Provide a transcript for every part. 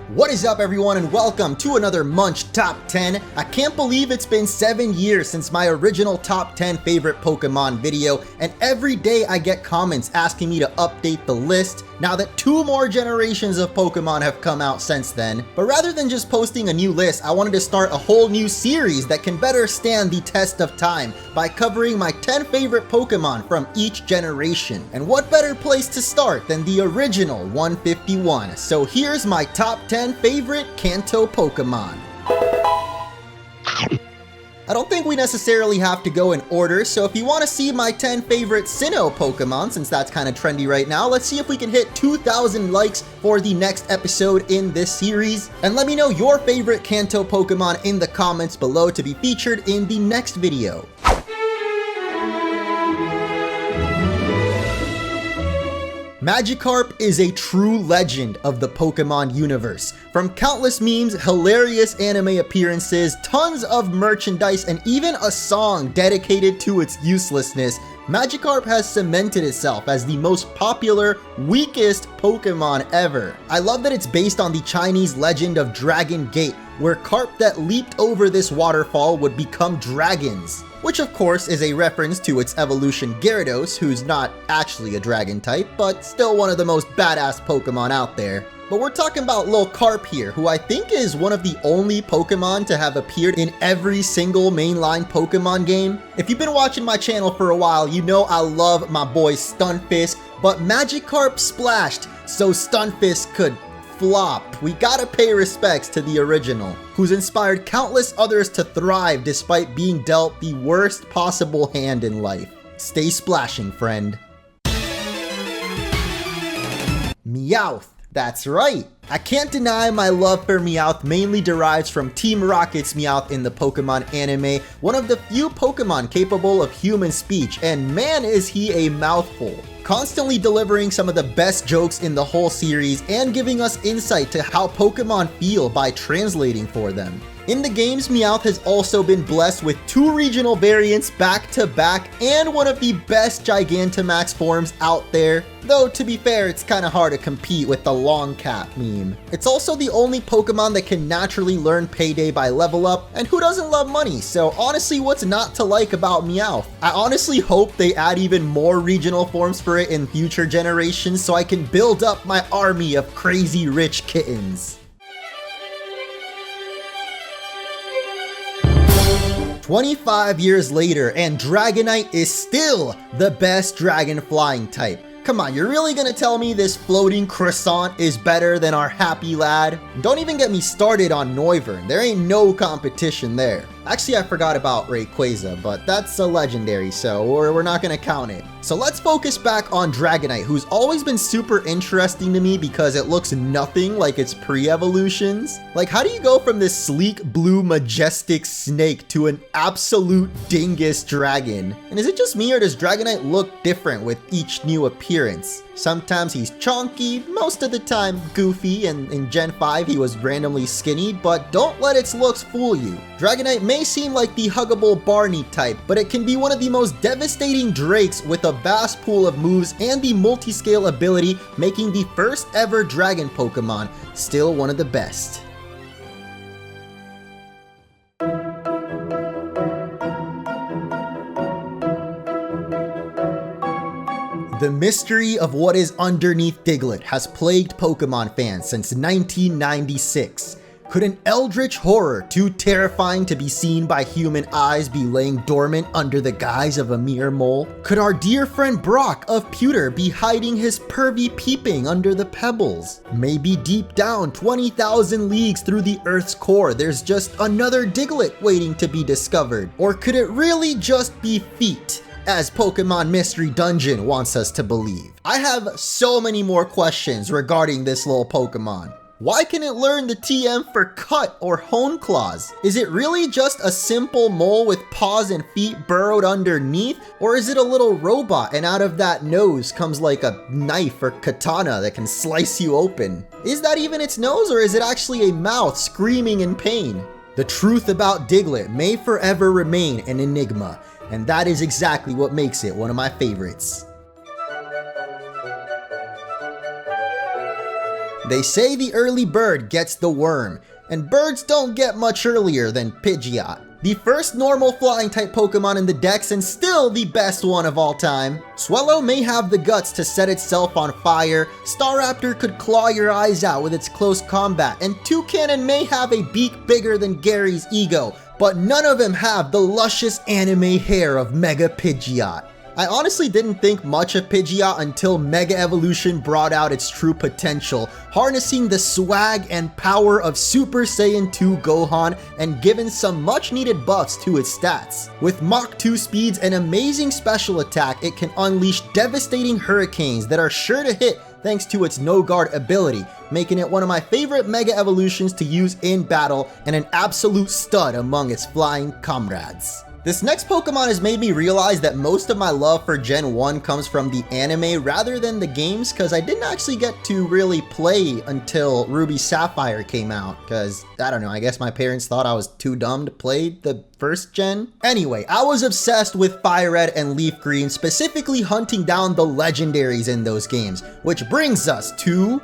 What is up everyone and welcome to another Munch Top 10. I can't believe it's been 7 years since my original Top 10 favorite Pokemon video, and every day I get comments asking me to update the list now that 2 more generations of Pokemon have come out since then. But rather than just posting a new list, I wanted to start a whole new series that can better stand the test of time by covering my 10 favorite Pokemon from each generation. And what better place to start than the original 151? So here's my top 10 favorite Kanto Pokémon. I don't think we necessarily have to go in order, so if you want to see my 10 favorite Sinnoh Pokemon, since that's kind of trendy right now, let's see if we can hit 2,000 likes for the next episode in this series. And let me know your favorite Kanto Pokemon in the comments below to be featured in the next video. MAGIKARP is a true legend of the Pokemon universe. From countless memes, hilarious anime appearances, tons of merchandise, and even a song dedicated to its uselessness, MAGIKARP has cemented itself as the most popular, weakest Pokemon ever. I love that it's based on the Chinese legend of Dragon Gate, where carp that leaped over this waterfall would become dragons. Which of course is a reference to its evolution Gyarados, who's not actually a dragon type, but still one of the most badass Pokemon out there. But we're talking about Lil Carp here, who I think is one of the only Pokemon to have appeared in every single mainline Pokemon game. If you've been watching my channel for a while, you know I love my boy Stunfisk, but MAGIKARP splashed so Stunfisk could flop. We gotta pay respects to the original, who's inspired countless others to thrive despite being dealt the worst possible hand in life. Stay splashing, friend. Meowth. That's right. I can't deny my love for Meowth mainly derives from Team Rocket's Meowth in the Pokemon anime, one of the few Pokemon capable of human speech, and man is he a mouthful. Constantly delivering some of the best jokes in the whole series and giving us insight to how Pokemon feel by translating for them. In the games, Meowth has also been blessed with 2 regional variants back to back and one of the best Gigantamax forms out there, though to be fair, it's kinda hard to compete with the long cap meme. It's also the only Pokemon that can naturally learn Payday by level up, and who doesn't love money? So honestly, what's not to like about Meowth? I honestly hope they add even more regional forms for it in future generations so I can build up my army of crazy rich kittens. 25 years later, and Dragonite is still the best dragon flying type. Come on, you're really gonna tell me this floating croissant is better than our happy lad? Don't even get me started on Noivern, there ain't no competition there. Actually, I forgot about Rayquaza, but that's a legendary, so we're not gonna count it. So let's focus back on Dragonite, who's always been super interesting to me because it looks nothing like its pre-evolutions. Like, how do you go from this sleek, blue, majestic snake to an absolute dingus dragon? And is it just me, or does Dragonite look different with each new appearance? Sometimes he's chonky, most of the time goofy, and in Gen 5 he was randomly skinny, but don't let its looks fool you. Dragonite may seem like the huggable Barney type, but it can be one of the most devastating Drakes with a vast pool of moves and the multi-scale ability, making the first ever dragon Pokemon still one of the best. The mystery of what is underneath Diglett has plagued Pokemon fans since 1996. Could an eldritch horror too terrifying to be seen by human eyes be laying dormant under the guise of a mere mole? Could our dear friend Brock of Pewter be hiding his pervy peeping under the pebbles? Maybe deep down 20,000 leagues through the Earth's core there's just another Diglett waiting to be discovered? Or could it really just be feet, as Pokemon Mystery Dungeon wants us to believe? I have so many more questions regarding this little Pokemon. Why can it learn the TM for cut or hone claws? Is it really just a simple mole with paws and feet burrowed underneath? Or is it a little robot and out of that nose comes like a knife or katana that can slice you open? Is that even its nose, or is it actually a mouth screaming in pain? The truth about Diglett may forever remain an enigma, and that is exactly what makes it one of my favorites. They say the early bird gets the worm, and birds don't get much earlier than Pidgeot. The first normal flying type Pokemon in the dex and still the best one of all time. Swellow may have the guts to set itself on fire, Staraptor could claw your eyes out with its close combat, and Toucannon may have a beak bigger than Gary's ego, but none of them have the luscious anime hair of Mega Pidgeot. I honestly didn't think much of Pidgeot until Mega Evolution brought out its true potential, harnessing the swag and power of Super Saiyan 2 Gohan and given some much needed buffs to its stats. With Mach 2 speeds and amazing special attack, it can unleash devastating hurricanes that are sure to hit thanks to its no guard ability, making it one of my favorite Mega Evolutions to use in battle and an absolute stud among its flying comrades. This next Pokemon has made me realize that most of my love for Gen 1 comes from the anime rather than the games, because I didn't actually get to really play until Ruby Sapphire came out, because, I don't know, I guess my parents thought I was too dumb to play the first gen. Anyway, I was obsessed with Fire Red and Leaf Green, specifically hunting down the legendaries in those games, which brings us to...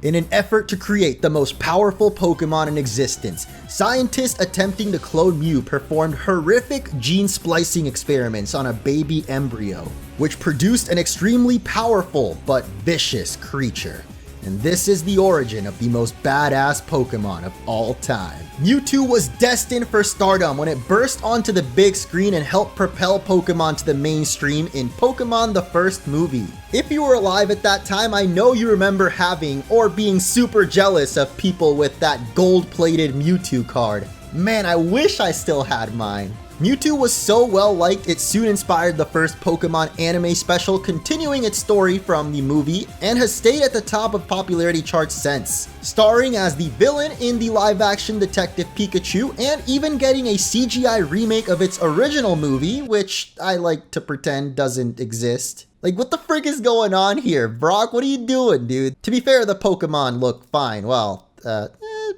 In an effort to create the most powerful Pokemon in existence, scientists attempting to clone Mew performed horrific gene splicing experiments on a baby embryo, which produced an extremely powerful but vicious creature. And this is the origin of the most badass Pokemon of all time. Mewtwo was destined for stardom when it burst onto the big screen and helped propel Pokemon to the mainstream in Pokemon the first movie. If you were alive at that time, I know you remember having or being super jealous of people with that gold-plated Mewtwo card. Man, I wish I still had mine. Mewtwo was so well liked it soon inspired the first Pokemon anime special, continuing its story from the movie, and has stayed at the top of popularity charts since. Starring as the villain in the live-action Detective Pikachu, and even getting a CGI remake of its original movie, which I like to pretend doesn't exist. Like, what the frick is going on here? Brock, what are you doing, dude? To be fair, the Pokemon look fine. Well,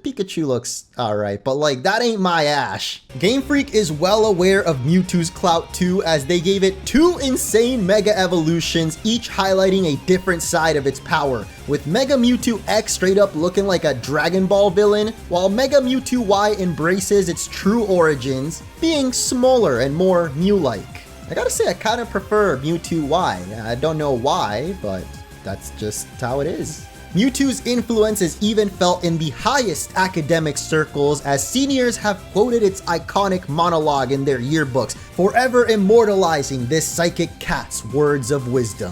Pikachu looks alright, but like, that ain't my Ash. Game Freak is well aware of Mewtwo's clout too, as they gave it 2 insane Mega Evolutions, each highlighting a different side of its power, with Mega Mewtwo X straight up looking like a Dragon Ball villain, while Mega Mewtwo Y embraces its true origins, being smaller and more Mew-like. I gotta say, I kind of prefer Mewtwo Y. I don't know why, but that's just how it is. Mewtwo's influence is even felt in the highest academic circles, as seniors have quoted its iconic monologue in their yearbooks, forever immortalizing this psychic cat's words of wisdom.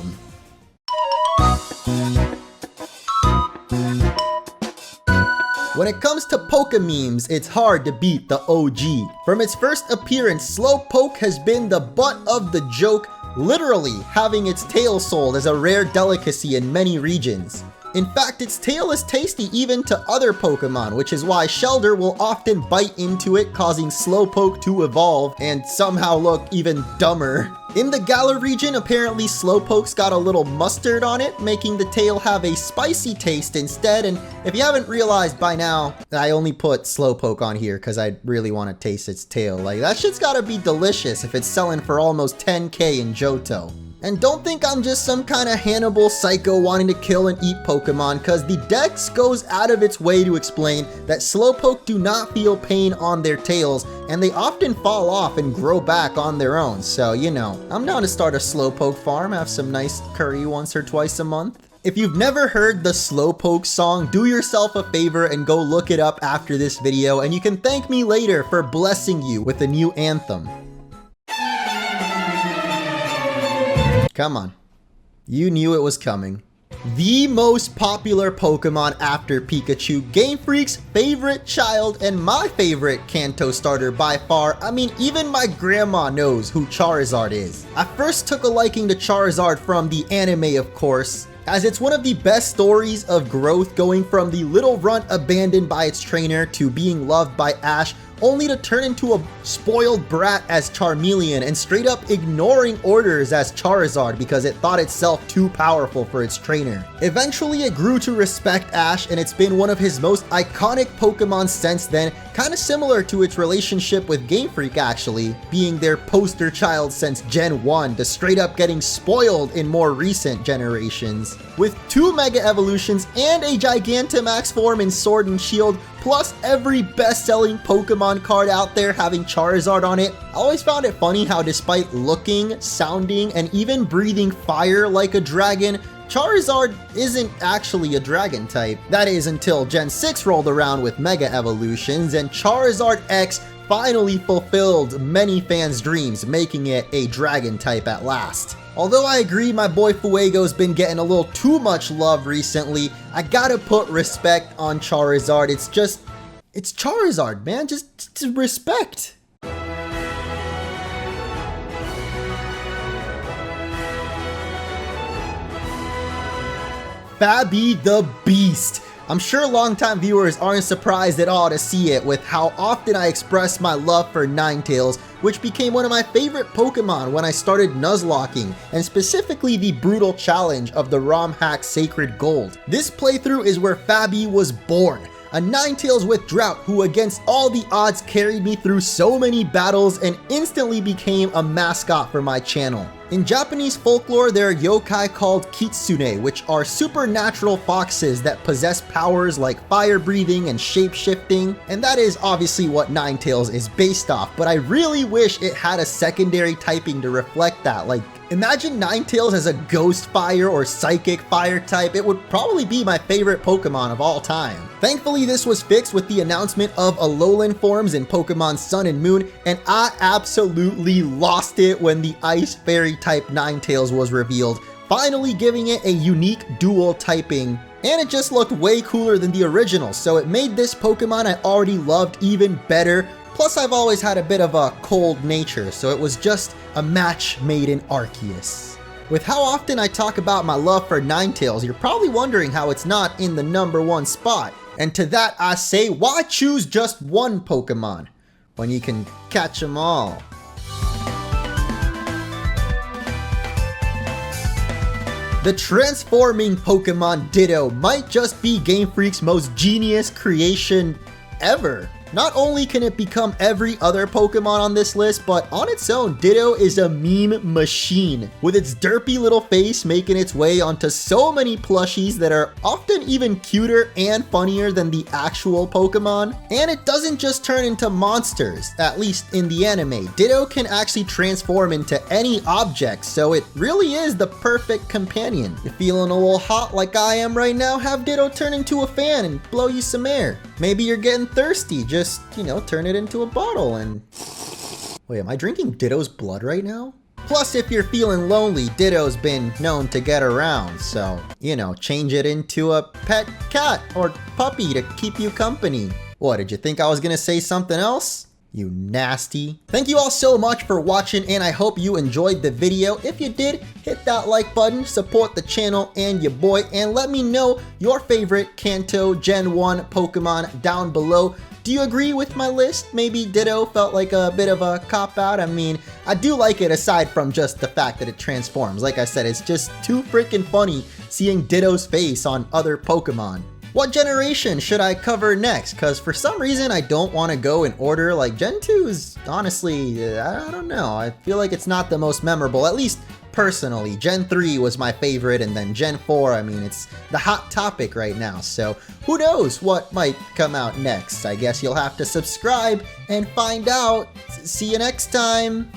When it comes to Pokememes, it's hard to beat the OG. From its first appearance, Slowpoke has been the butt of the joke, literally having its tail sold as a rare delicacy in many regions. In fact, its tail is tasty even to other Pokemon, which is why Shellder will often bite into it, causing Slowpoke to evolve and somehow look even dumber. In the Galar region, apparently Slowpoke's got a little mustard on it, making the tail have a spicy taste instead, and if you haven't realized by now, I only put Slowpoke on here because I really want to taste its tail. Like, that shit's gotta be delicious if it's selling for almost 10K in Johto. And don't think I'm just some kind of Hannibal psycho wanting to kill and eat Pokemon, cause the Dex goes out of its way to explain that Slowpoke do not feel pain on their tails, and they often fall off and grow back on their own. So, you know, I'm down to start a Slowpoke farm, have some nice curry once or twice a month. If you've never heard the Slowpoke song, do yourself a favor and go look it up after this video, and you can thank me later for blessing you with a new anthem. Come on. You knew it was coming. The most popular Pokemon after Pikachu, Game Freak's favorite child, and my favorite Kanto starter by far. I mean, even my grandma knows who Charizard is. I first took a liking to Charizard from the anime, of course, as it's one of the best stories of growth, going from the little runt abandoned by its trainer to being loved by Ash, only to turn into a spoiled brat as Charmeleon and straight up ignoring orders as Charizard because it thought itself too powerful for its trainer. Eventually it grew to respect Ash, and it's been one of his most iconic Pokemon since then, kinda similar to its relationship with Game Freak actually, being their poster child since Gen 1 to straight up getting spoiled in more recent generations. With 2 Mega Evolutions and a Gigantamax form in Sword and Shield, plus every best-selling Pokemon card out there having Charizard on it, I always found it funny how despite looking, sounding, and even breathing fire like a dragon, Charizard isn't actually a dragon type. That is until Gen 6 rolled around with Mega Evolutions and Charizard X finally fulfilled many fans' dreams, making it a dragon type at last. Although I agree my boy Fuego's been getting a little too much love recently, I gotta put respect on Charizard. It's Charizard, man, just respect. Fabi the Beast. I'm sure longtime viewers aren't surprised at all to see it with how often I express my love for Ninetales, which became one of my favorite Pokemon when I started Nuzlocking, and specifically the brutal challenge of the ROM hack Sacred Gold. This playthrough is where Fabi was born, a Ninetales with drought who against all the odds carried me through so many battles and instantly became a mascot for my channel. In Japanese folklore, there are yokai called kitsune, which are supernatural foxes that possess powers like fire breathing and shape-shifting, and that is obviously what Ninetales is based off, but I really wish it had a secondary typing to reflect that. Like, imagine Ninetales as a ghost fire or psychic fire type. It would probably be my favorite Pokemon of all time. Thankfully, this was fixed with the announcement of Alolan forms in Pokemon Sun and Moon, and I absolutely lost it when the Ice Fairy type Ninetales was revealed, finally giving it a unique dual typing. And it just looked way cooler than the original, so it made this Pokemon I already loved even better. Plus, I've always had a bit of a cold nature, so it was just a match made in Arceus. With how often I talk about my love for Ninetales, you're probably wondering how it's not in the #1 spot. And to that I say, why choose just one Pokemon when you can catch them all? The transforming Pokemon Ditto might just be Game Freak's most genius creation ever. Not only can it become every other Pokemon on this list, but on its own, Ditto is a meme machine, with its derpy little face making its way onto so many plushies that are often even cuter and funnier than the actual Pokemon. And it doesn't just turn into monsters, at least in the anime. Ditto can actually transform into any object, so it really is the perfect companion. You're feeling a little hot like I am right now? Have Ditto turn into a fan and blow you some air. Maybe you're getting thirsty, just, you know, turn it into a bottle and... Wait, am I drinking Ditto's blood right now? Plus, if you're feeling lonely, Ditto's been known to get around, so, you know, change it into a pet cat or puppy to keep you company. What, did you think I was gonna say something else? You nasty. Thank you all so much for watching, and I hope you enjoyed the video. If you did, hit that like button, support the channel and your boy, and let me know your favorite Kanto Gen 1 Pokemon down below. Do you agree with my list? Maybe Ditto felt like a bit of a cop-out? I mean, I do like it aside from just the fact that it transforms. Like I said, it's just too freaking funny seeing Ditto's face on other Pokemon. What generation should I cover next? Because for some reason I don't want to go in order. Like Gen 2 is honestly, I don't know. I feel like it's not the most memorable, at least personally. Gen 3 was my favorite, and then Gen 4, I mean, it's the hot topic right now. So who knows what might come out next? I guess you'll have to subscribe and find out. See you next time.